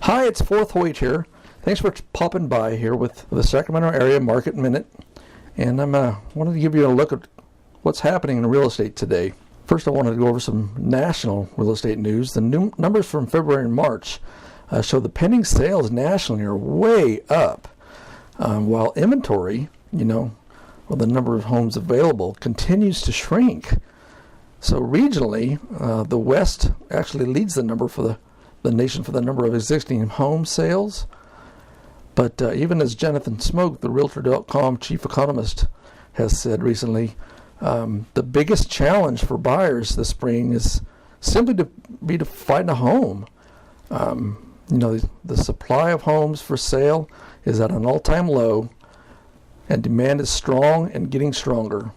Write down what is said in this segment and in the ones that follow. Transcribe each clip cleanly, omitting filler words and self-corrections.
Hi, it's Fourth Hoyt here. Thanks for popping by here with the Sacramento Area Market Minute. And I wanted to give you a look at what's happening in real estate today. First, I wanted to go over some national real estate news. The numbers from February and March show the pending sales nationally are way up, while inventory, or the number of homes available, continues to shrink. So regionally, the West actually leads the number for the nation for the number of existing home sales. But even as Jonathan Smoke, the Realtor.com chief economist, has said recently, the biggest challenge for buyers this spring is simply to find a home. The supply of homes for sale is at an all-time low, and demand is strong and getting stronger.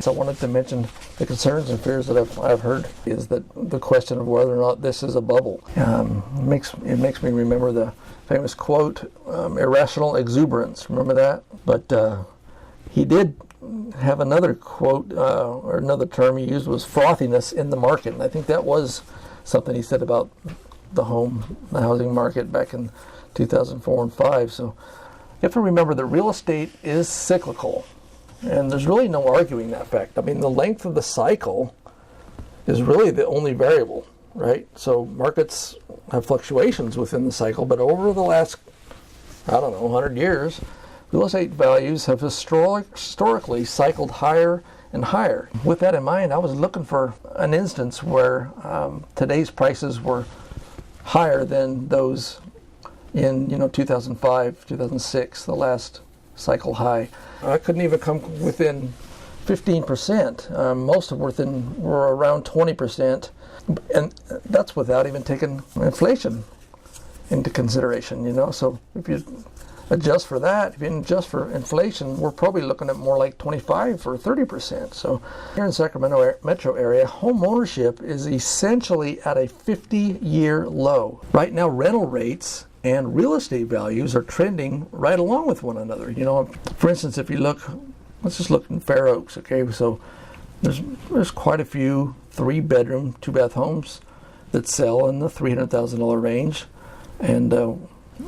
So I wanted to mention the concerns and fears that I've heard is that the question of whether or not this is a bubble. It makes me remember the famous quote, irrational exuberance. Remember that? But he did have another quote, or another term he used was frothiness in the market. And I think that was something he said about the housing market back in 2004 and 5. So you have to remember that real estate is cyclical. And there's really no arguing that fact. I mean, the length of the cycle is really the only variable, right? So markets have fluctuations within the cycle, but over the last, 100 years, real estate values have historically cycled higher and higher. With that in mind, I was looking for an instance where today's prices were higher than those in 2005, 2006, the last cycle high. I couldn't even come within 15%. Most of were around 20%, and that's without even taking inflation into consideration. So if you adjust for that, if you adjust for inflation, we're probably looking at more like 25 or 30%. So here in Sacramento metro area, home ownership is essentially at a 50-year low. Right now, rental rates and real estate values are trending right along with one another. For instance, if you let's just look in Fair Oaks, okay? So there's quite a few 3-bedroom, 2-bath homes that sell in the $300,000 range. And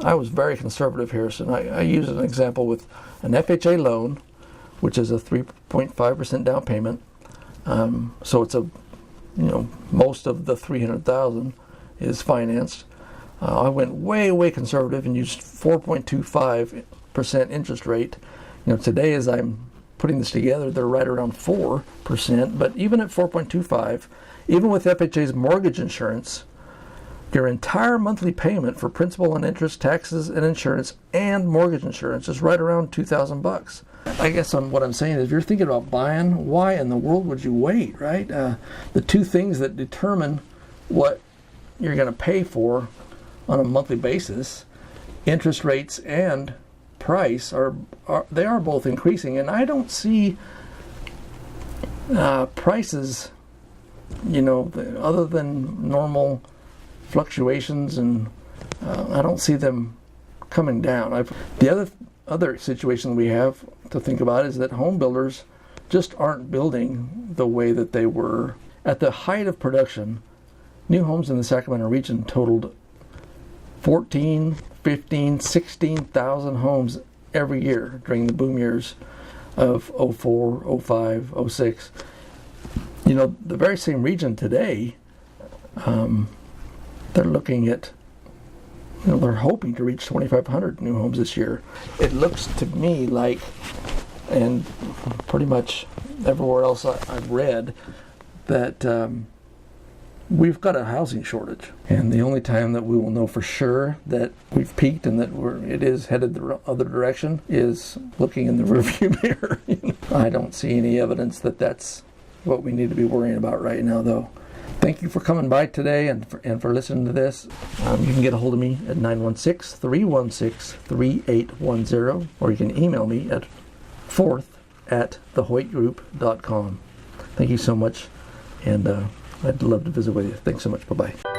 I was very conservative here, so I use an example with an FHA loan, which is a 3.5% down payment. So it's most of the $300,000 is financed. I went way conservative and used 4.25% interest rate. Today as I'm putting this together, they're right around 4%. But even at 4.25, even with FHA's mortgage insurance, your entire monthly payment for principal and interest, taxes and insurance, and mortgage insurance is right around $2,000. I guess what I'm saying is, if you're thinking about buying, why in the world would you wait, right? The two things that determine what you're going to pay for on a monthly basis, interest rates and price are both increasing, and I don't see prices, other than normal fluctuations, and I don't see them coming down. The other situation we have to think about is that home builders just aren't building the way that they were at the height of production. New homes in the Sacramento region totaled 14, 15, 16,000 homes every year during the boom years of 04, 05, 06. The very same region today, they're looking at, they're hoping to reach 2,500 new homes this year. It looks to me like, and pretty much everywhere else I've read, that we've got a housing shortage, and the only time that we will know for sure that we've peaked and that it is headed the other direction is looking in the rearview mirror. I don't see any evidence that that's what we need to be worrying about right now, though. Thank you for coming by today and for listening to this. You can get a hold of me at 916-316-3810, or you can email me at fourth@thehoytgroup.com. Thank you so much, and I'd love to visit with you. Thanks so much. Bye-bye.